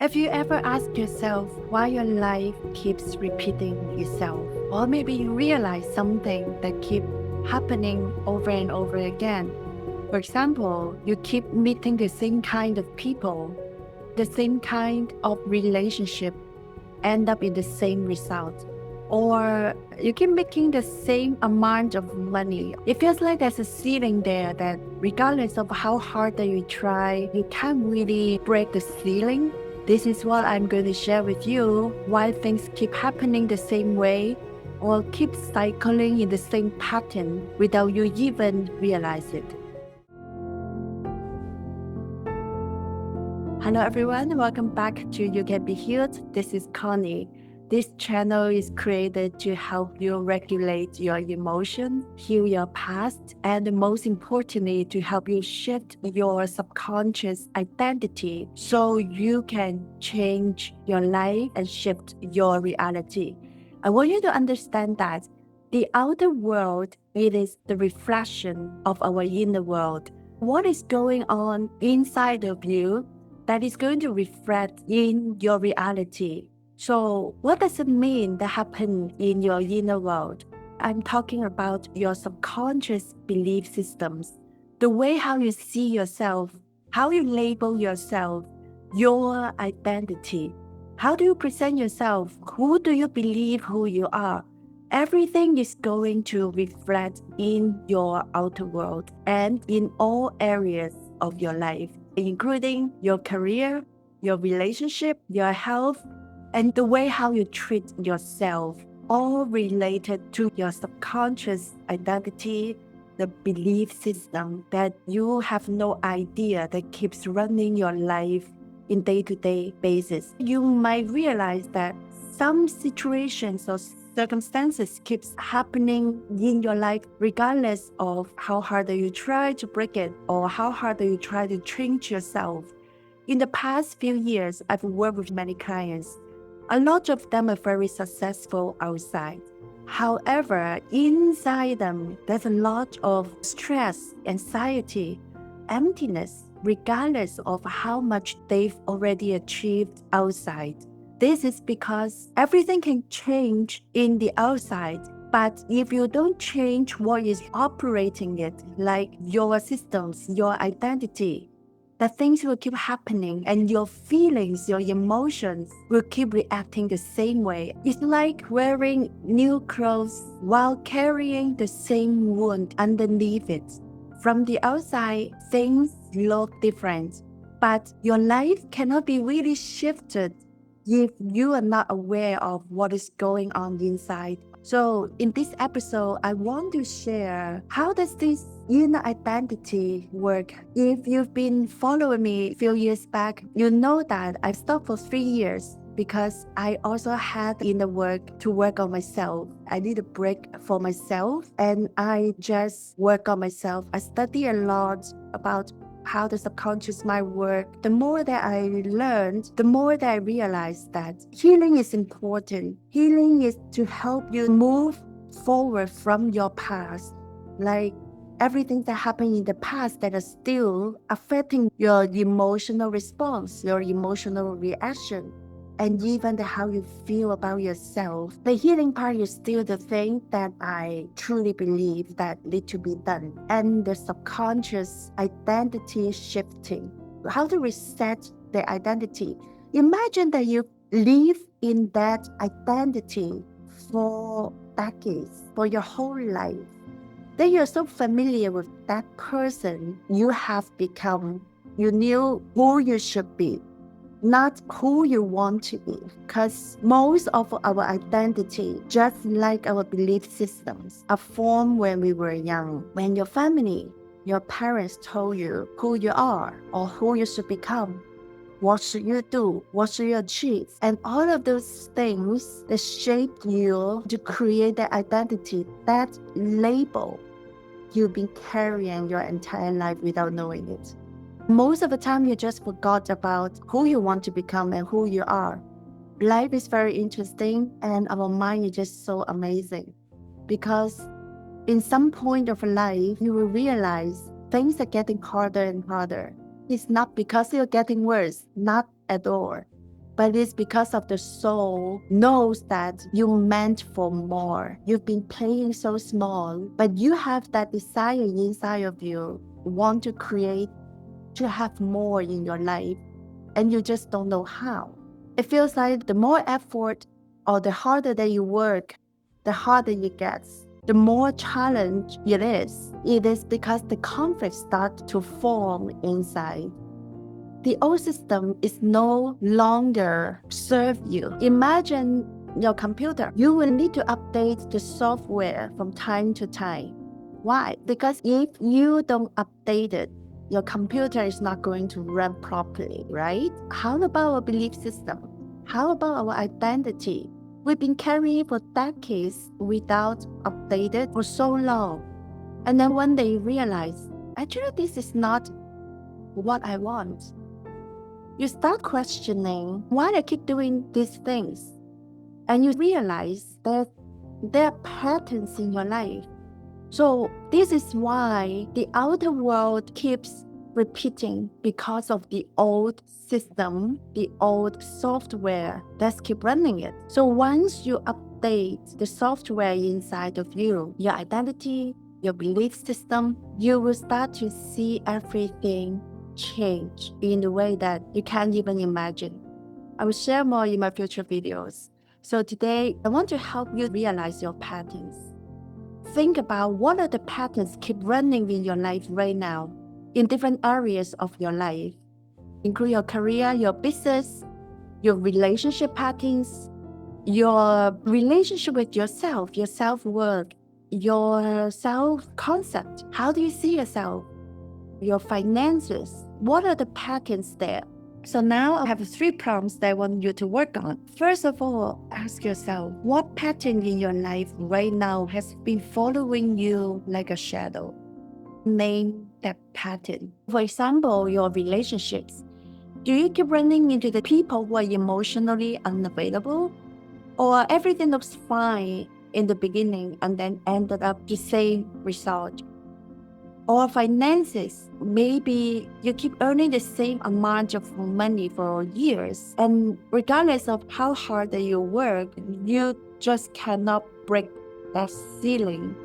Have you ever asked yourself why your life keeps repeating itself? Or maybe you realize something that keeps happening over and over again. For example, you keep meeting the same kind of people, the same kind of relationship, end up in the same result. Or you keep making the same amount of money. It feels like there's a ceiling there that regardless of how hard that you try, you can't really break the ceiling. This is what I'm going to share with you, why things keep happening the same way or keep cycling in the same pattern without you even realize it. Hello everyone, welcome back to You Can Be Healed. This is Connie. This channel is created to help you regulate your emotions, heal your past, and most importantly, to help you shift your subconscious identity so you can change your life and shift your reality. I want you to understand that the outer world, it is the reflection of our inner world. What is going on inside of you that is going to reflect in your reality. So what does it mean that happen in your inner world? I'm talking about your subconscious belief systems, the way how you see yourself, how you label yourself, your identity. How do you present yourself? Who do you believe who you are? Everything is going to reflect in your outer world and in all areas of your life, including your career, your relationship, your health, and the way how you treat yourself, all related to your subconscious identity, the belief system that you have no idea that keeps running your life in day-to-day basis. You might realize that some situations or circumstances keeps happening in your life regardless of how hard you try to break it or how hard you try to change yourself. In the past few years, I've worked with many clients. A lot of them are very successful outside. However, inside them, there's a lot of stress, anxiety, emptiness, regardless of how much they've already achieved outside. This is because everything can change in the outside, but if you don't change what is operating it, like your systems, your identity, the things will keep happening and your feelings, your emotions will keep reacting the same way. It's like wearing new clothes while carrying the same wound underneath it. From the outside, things look different, but your life cannot be really shifted if you are not aware of what is going on inside. So in this episode, I want to share how does this inner identity work. If you've been following me a few years back, you know that I stopped for 3 years because I also had inner work to work on myself. I need a break for myself and I just work on myself. I study a lot about how the subconscious mind works. The more that I learned, the more that I realized that healing is important. Healing is to help you move forward from your past. Like everything that happened in the past that is still affecting your emotional response, your emotional reaction, and even how you feel about yourself. The healing part is still the thing that I truly believe that need to be done. And the subconscious identity shifting. How to reset the identity. Imagine that you live in that identity for decades, for your whole life. Then you're so familiar with that person you have become. You knew who you should be, not who you want to be. Because most of our identity, just like our belief systems, are formed when we were young. When your family, your parents told you who you are or who you should become. What should you do? What should you achieve? And all of those things that shaped you to create that identity, that label, you've been carrying your entire life without knowing it. Most of the time, you just forgot about who you want to become and who you are. Life is very interesting and our mind is just so amazing because in some point of life, you will realize things are getting harder and harder. It's not because you're getting worse, not at all. but it's because of the soul knows that you meant for more. You've been playing so small, but you have that desire inside of you, want to create, to have more in your life, and you just don't know how. It feels like the more effort or the harder that you work, the harder it gets. The more challenge it is because the conflict starts to form inside. The old system is no longer serve you. Imagine your computer. You will need to update the software from time to time. Why? Because if you don't update it, your computer is not going to run properly, right? How about our belief system? How about our identity? We've been carrying for decades without updated for so long. And then one day you realize, actually, this is not what I want. You start questioning why I keep doing these things. And you realize that there are patterns in your life. So this is why the outer world keeps repeating, because of the old system, the old software that's keep running it. So once you update the software inside of you, your identity, your belief system, you will start to see everything change in a way that you can't even imagine. I will share more in my future videos. So today, I want to help you realize your patterns. Think about what are the patterns keep running in your life right now, in different areas of your life, include your career, your business, your relationship patterns, your relationship with yourself, your self-worth, your self-concept. How do you see yourself? Your finances. What are the patterns there? So now I have 3 prompts that I want you to work on. First of all, ask yourself, what pattern in your life right now has been following you like a shadow? Name that pattern. For example, your relationships. Do you keep running into the people who are emotionally unavailable? Or everything looks fine in the beginning and then ended up the same result? Or finances, maybe you keep earning the same amount of money for years, and regardless of how hard that you work, you just cannot break that ceiling.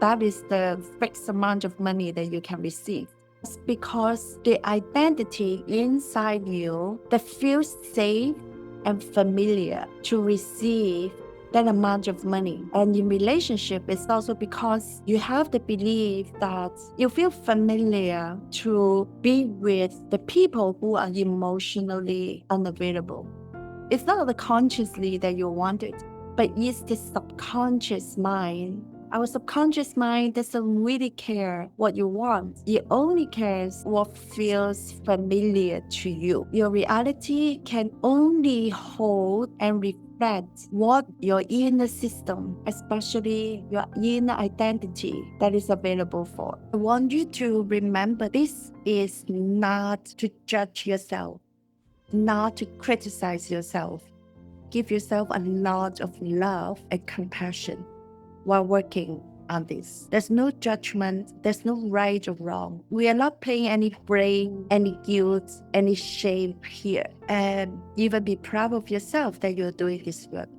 That is the fixed amount of money that you can receive. It's because the identity inside you that feels safe and familiar to receive that amount of money. And in relationship, it's also because you have the belief that you feel familiar to be with the people who are emotionally unavailable. It's not the consciously that you want it, but it's the subconscious mind. Our subconscious mind doesn't really care what you want. It only cares what feels familiar to you. Your reality can only hold and reflect what your inner system, especially your inner identity, that is available for. I want you to remember this is not to judge yourself, not to criticize yourself. Give yourself a lot of love and compassion while working on this. There's no judgment, there's no right or wrong. We are not playing any blame, any guilt, any shame here. And even be proud of yourself that you're doing this work.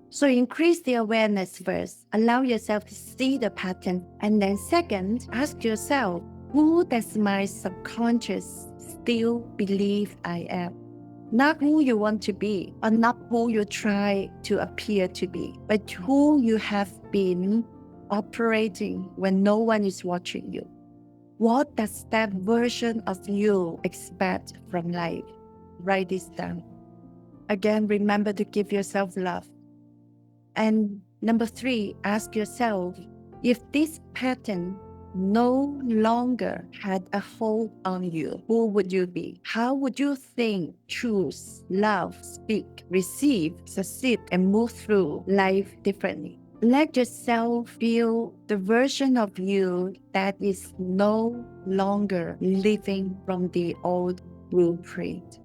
So increase the awareness first. Allow yourself to see the pattern. And then second, ask yourself, who does my subconscious still believe I am? Not who you want to be, or not who you try to appear to be, but who you have been operating when no one is watching you. What does that version of you expect from life? Write this down. Again, remember to give yourself love. And number 3, ask yourself, if this pattern no longer had a hold on you, who would you be? How would you think, choose, love, speak, receive, succeed, and move through life differently? Let yourself feel the version of you that is no longer living from the old blueprint.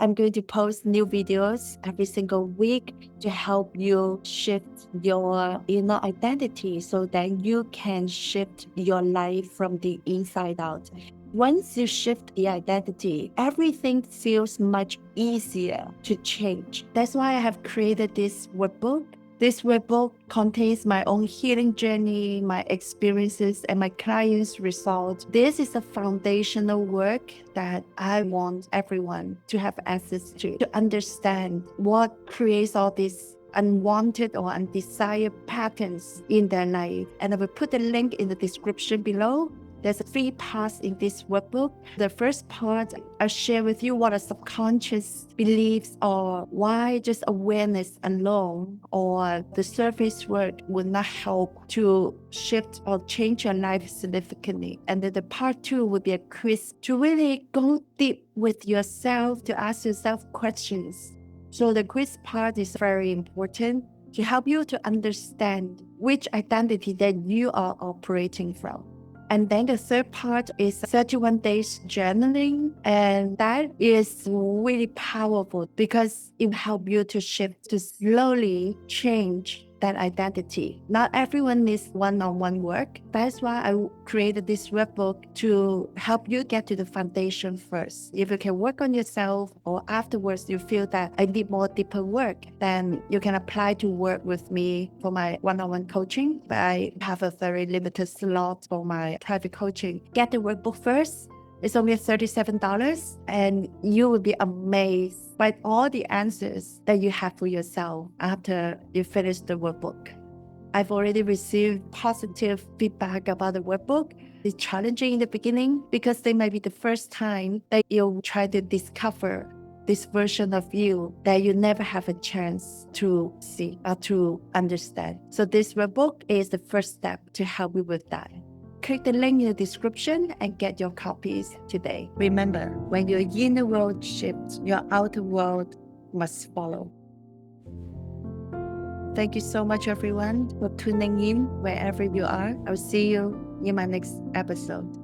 I'm going to post new videos every single week to help you shift your inner identity so that you can shift your life from the inside out. Once you shift the identity, everything feels much easier to change. That's why I have created this workbook. This workbook contains my own healing journey, my experiences, and my clients' results. This is a foundational work that I want everyone to have access to understand what creates all these unwanted or undesired patterns in their life. And I will put the link in the description below. There's 3 parts in this workbook. The first part, I'll share with you what are subconscious beliefs or why just awareness alone or the surface work will not help to shift or change your life significantly. And then the part 2 will be a quiz to really go deep with yourself, to ask yourself questions. So the quiz part is very important to help you to understand which identity that you are operating from. And then the third part is 31 days journaling. And that is really powerful because it helps you to shift, to slowly change that identity. Not everyone needs one-on-one work. That's why I created this workbook to help you get to the foundation first. If you can work on yourself or afterwards you feel that I need more deeper work, then you can apply to work with me for my one-on-one coaching. But I have a very limited slot for my private coaching. Get the workbook first. It's only $37 and you will be amazed by all the answers that you have for yourself after you finish the workbook. I've already received positive feedback about the workbook. It's challenging in the beginning because they might be the first time that you try to discover this version of you that you never have a chance to see or to understand. So this workbook is the first step to help you with that. Click the link in the description and get your copies today. Remember, when your inner world shifts, your outer world must follow. Thank you so much, everyone, for tuning in wherever you are. I'll see you in my next episode.